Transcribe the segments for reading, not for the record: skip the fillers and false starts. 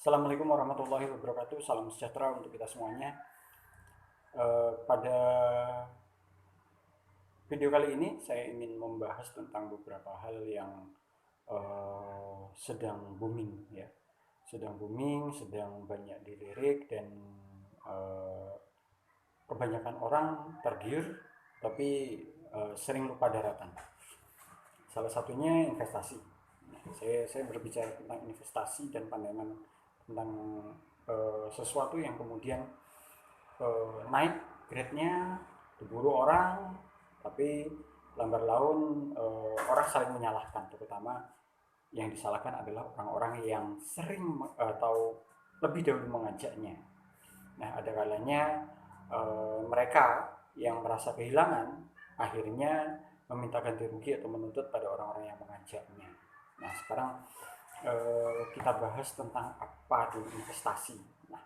Assalamualaikum warahmatullahi wabarakatuh. Salam sejahtera untuk kita semuanya. Pada video kali ini saya ingin membahas tentang beberapa hal yang sedang booming, ya, sedang booming, sedang banyak dilirik dan eh, kebanyakan orang tergiur, tapi sering lupa daratan. Salah satunya investasi. Nah, saya berbicara tentang investasi dan pandangan tentang sesuatu yang kemudian naik grade-nya, diburu orang, tapi lambat laun orang saling menyalahkan, terutama yang disalahkan adalah orang-orang yang sering atau lebih dahulu mengajaknya. Nah, ada kalanya mereka yang merasa kehilangan akhirnya meminta ganti rugi atau menuntut pada orang-orang yang mengajaknya. Nah, sekarang kita bahas tentang apa itu investasi. Nah,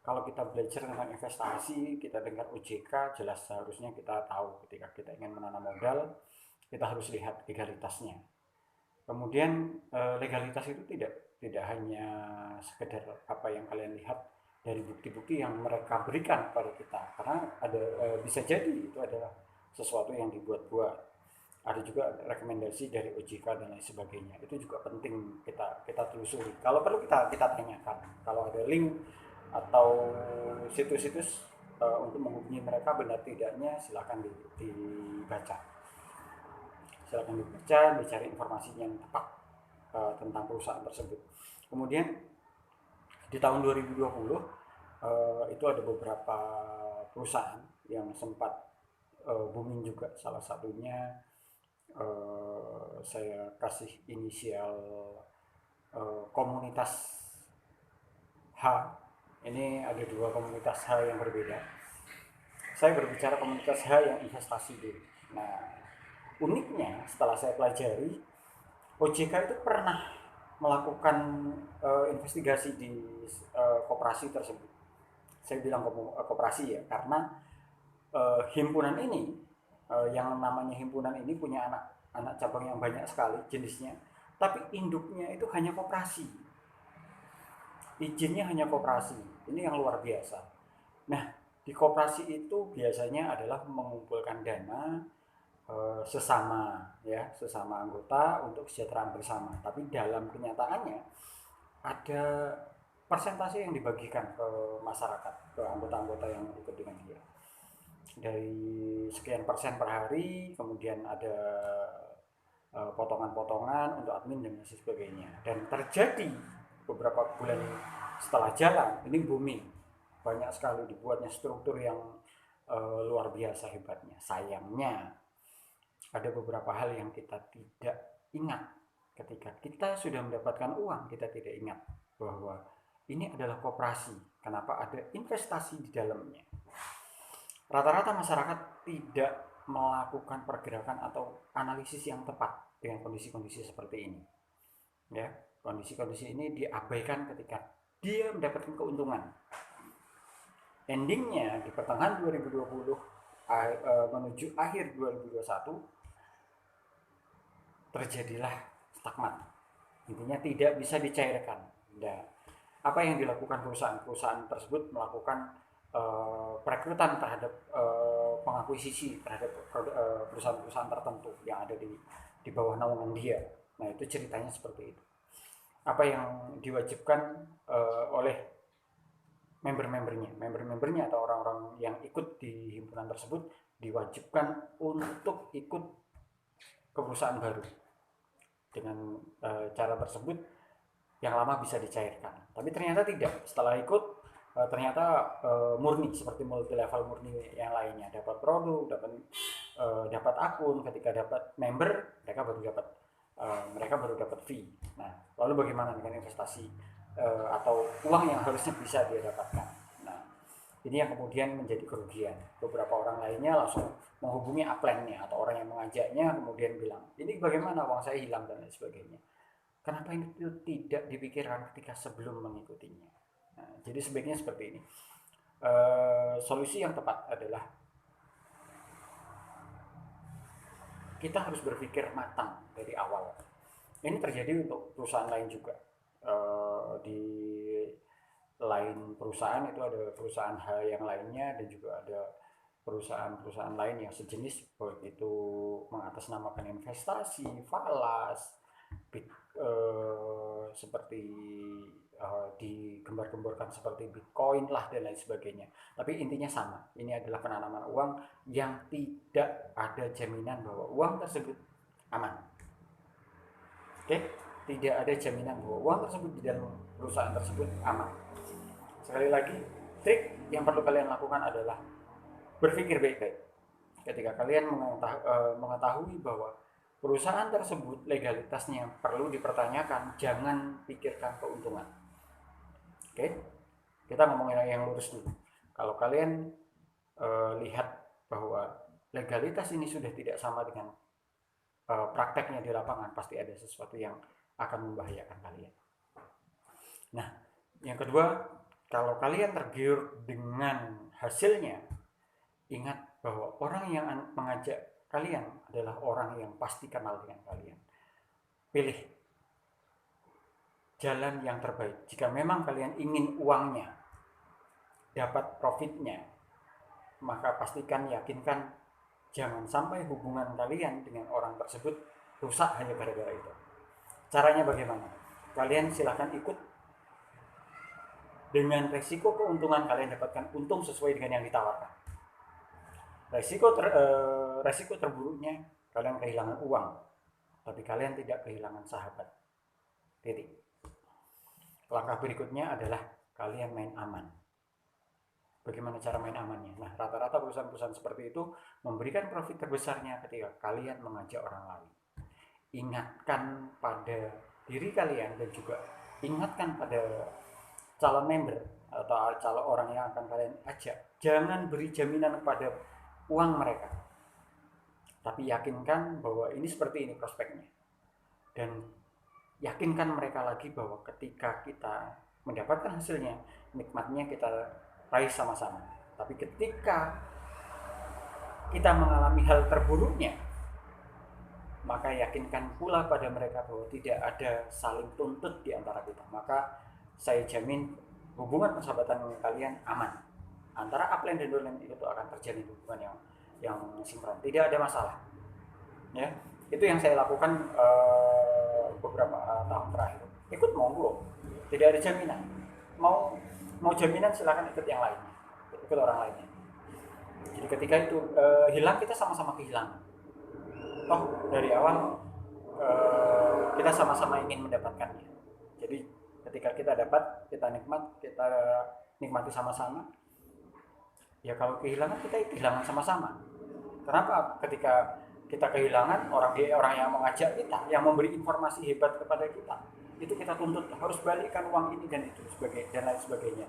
kalau kita belajar tentang investasi, kita dengar OJK, jelas seharusnya kita tahu ketika kita ingin menanam modal, kita harus lihat legalitasnya. Kemudian legalitas itu tidak hanya sekedar apa yang kalian lihat dari bukti-bukti yang mereka berikan kepada kita, karena ada bisa jadi itu adalah sesuatu yang dibuat-buat. Ada juga rekomendasi dari OJK dan lain sebagainya. Itu juga penting kita telusuri. Kalau perlu kita tanyakan. Kalau ada link atau situs-situs untuk menghubungi mereka benar tidaknya, silakan dibaca. Silakan dibaca, dicari informasi yang tepat tentang perusahaan tersebut. Kemudian di tahun 2020 itu ada beberapa perusahaan yang sempat booming juga. Salah satunya saya kasih inisial komunitas H. Ini ada dua komunitas H yang berbeda. Saya berbicara komunitas H yang investasi dulu. Nah, uniknya setelah saya pelajari, OJK itu pernah melakukan investigasi di koperasi tersebut. Saya bilang koperasi ya, karena himpunan ini yang namanya himpunan ini punya anak cabang yang banyak sekali jenisnya, tapi induknya itu hanya koperasi, izinnya hanya koperasi. Ini yang luar biasa. Nah, di koperasi itu biasanya adalah mengumpulkan dana sesama anggota untuk kesejahteraan bersama, tapi dalam kenyataannya ada persentase yang dibagikan ke masyarakat, ke anggota-anggota yang ikut dengan dia, dari sekian persen per hari, kemudian ada potongan-potongan untuk admin dan sebagainya. Dan terjadi beberapa bulan setelah jalan, ini booming, banyak sekali dibuatnya struktur yang luar biasa hebatnya. Sayangnya ada beberapa hal yang kita tidak ingat. Ketika kita sudah mendapatkan uang, kita tidak ingat bahwa ini adalah koperasi. Kenapa ada investasi di dalamnya? Rata-rata masyarakat tidak melakukan pergerakan atau analisis yang tepat dengan kondisi-kondisi seperti ini. Ya, kondisi-kondisi ini diabaikan ketika dia mendapatkan keuntungan. Endingnya di pertengahan 2020 menuju akhir 2021 terjadilah stagnan. Intinya tidak bisa dicairkan. Nah, apa yang dilakukan perusahaan-perusahaan tersebut melakukan perekrutan terhadap pengakuisisi terhadap perusahaan-perusahaan tertentu yang ada di bawah naungan dia. Nah, itu ceritanya seperti itu. Apa yang diwajibkan oleh member-membernya atau orang-orang yang ikut di himpunan tersebut diwajibkan untuk ikut ke perusahaan baru. Dengan cara tersebut yang lama bisa dicairkan. Tapi ternyata tidak. Setelah ikut ternyata murni, seperti multi level murni yang lainnya, dapat produk, dapat akun. Ketika dapat member, mereka baru dapat fee. Nah, lalu bagaimana dengan investasi atau uang yang harusnya bisa dia dapatkan? Nah, ini yang kemudian menjadi kerugian. Beberapa orang lainnya langsung menghubungi upline-nya atau orang yang mengajaknya, kemudian bilang, ini bagaimana uang saya hilang dan lain sebagainya. Kenapa itu tidak dipikirkan ketika sebelum mengikutinya? Nah, jadi sebaiknya seperti ini. Solusi yang tepat adalah kita harus berpikir matang dari awal. Ini terjadi untuk perusahaan lain juga. Di lain perusahaan itu ada perusahaan H yang lainnya, dan juga ada perusahaan-perusahaan lain yang sejenis, baik itu mengatasnamakan investasi, falas, bit, seperti digembar-gemborkan seperti Bitcoin lah dan lain sebagainya. Tapi intinya sama, ini adalah penanaman uang yang tidak ada jaminan bahwa uang tersebut aman. Oke, tidak ada jaminan bahwa uang tersebut di dalam perusahaan tersebut aman. Sekali lagi, trik yang perlu kalian lakukan adalah berpikir baik-baik. Ketika kalian mengetahui bahwa perusahaan tersebut legalitasnya perlu dipertanyakan, jangan pikirkan keuntungan. Oke, kita ngomongin yang lurus dulu. Kalau kalian lihat bahwa legalitas ini sudah tidak sama dengan prakteknya di lapangan, pasti ada sesuatu yang akan membahayakan kalian. Nah, yang kedua, kalau kalian tergiur dengan hasilnya, ingat bahwa orang yang mengajak kalian adalah orang yang pasti kenal dengan kalian. Pilih jalan yang terbaik. Jika memang kalian ingin uangnya, dapat profitnya, maka pastikan, yakinkan, jangan sampai hubungan kalian dengan orang tersebut rusak hanya gara-gara itu. Caranya bagaimana? Kalian silahkan ikut, dengan resiko keuntungan kalian dapatkan untung sesuai dengan yang ditawarkan. Resiko terburuknya kalian kehilangan uang, tapi kalian tidak kehilangan sahabat. Titik. Langkah berikutnya adalah kalian main aman. Bagaimana cara main amannya? Nah, rata-rata perusahaan-perusahaan seperti itu memberikan profit terbesarnya ketika kalian mengajak orang lain. Ingatkan pada diri kalian dan juga ingatkan pada calon member atau calon orang yang akan kalian ajak. Jangan beri jaminan kepada uang mereka, tapi yakinkan bahwa ini seperti ini prospeknya, dan yakinkan mereka lagi bahwa ketika kita mendapatkan hasilnya, nikmatnya kita raih sama-sama. Tapi ketika kita mengalami hal terburuknya, maka yakinkan pula pada mereka bahwa tidak ada saling tuntut di antara kita. Maka saya jamin hubungan persahabatan kalian aman. Antara upline dan downline itu akan terjadi hubungan yang sinkron, tidak ada masalah. Ya, itu yang saya lakukan beberapa tahun terakhir. Ikut monggo, tidak ada jaminan. Mau jaminan silakan ikut yang lainnya, ikut orang lainnya. Jadi ketika itu hilang, kita sama-sama kehilangan. Toh dari awal kita sama-sama ingin mendapatkannya. Jadi ketika kita dapat, kita nikmati sama-sama. Ya kalau kehilangan, kita kehilangan sama-sama. Kenapa? Ketika kita kehilangan orang yang mengajak kita, yang memberi informasi hebat kepada kita, itu kita tuntut harus balikkan uang ini dan itu dan lain sebagainya.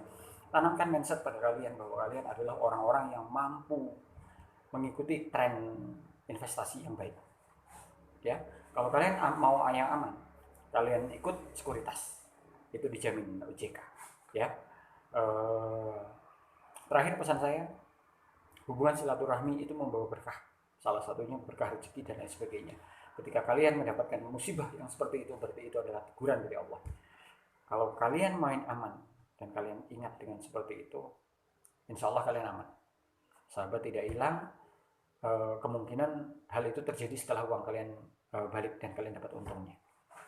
Tanamkan mindset pada kalian bahwa kalian adalah orang-orang yang mampu mengikuti tren investasi yang baik. Ya, kalau kalian mau yang aman, kalian ikut sekuritas, itu dijamin OJK. Ya. Terakhir pesan saya, hubungan silaturahmi itu membawa berkah. Salah satunya berkah rezeki dan lain sebagainya. Ketika kalian mendapatkan musibah yang seperti itu, berarti itu adalah teguran dari Allah. Kalau kalian main aman dan kalian ingat dengan seperti itu, insya Allah kalian aman. Sahabat tidak hilang. Kemungkinan hal itu terjadi setelah uang kalian balik dan kalian dapat untungnya.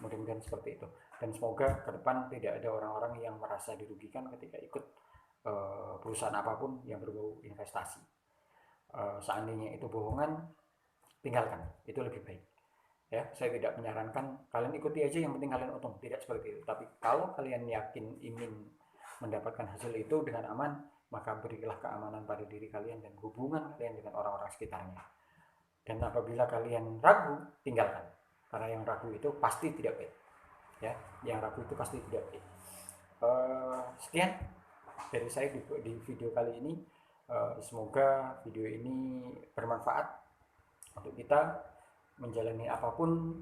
Mudah-mudahan seperti itu. Dan semoga ke depan tidak ada orang-orang yang merasa dirugikan ketika ikut perusahaan apapun yang berbau investasi. Seandainya itu bohongan, tinggalkan, itu lebih baik. Ya, saya tidak menyarankan kalian ikuti aja yang penting kalian untung, tidak seperti itu. Tapi kalau kalian yakin ingin mendapatkan hasil itu dengan aman, maka berilah keamanan pada diri kalian dan hubungan kalian dengan orang-orang sekitarnya. Dan apabila kalian ragu, tinggalkan, karena yang ragu itu pasti tidak baik. Ya, yang ragu itu pasti tidak baik. Sekian dari saya di video kali ini. Semoga video ini bermanfaat untuk kita menjalani apapun.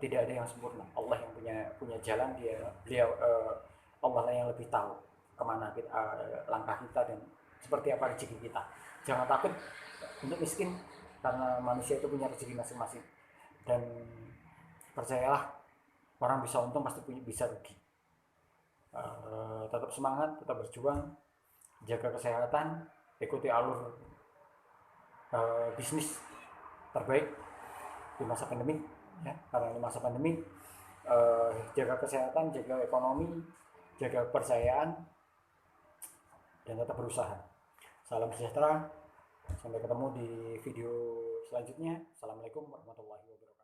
Tidak ada yang sempurna. Allah yang punya jalan, beliau Allah lah yang lebih tahu kemana langkah kita dan seperti apa rezeki kita. Jangan takut untuk miskin, karena manusia itu punya rezeki masing-masing. Dan percayalah, orang bisa untung pasti bisa rugi. Tetap semangat, tetap berjuang, jaga kesehatan, ikuti alur bisnis terbaik di masa pandemi, ya, karena ini masa pandemi. Jaga kesehatan, jaga ekonomi, jaga kepercayaan, dan tetap berusaha. Salam sejahtera, sampai ketemu di video selanjutnya. Assalamualaikum warahmatullahi wabarakatuh.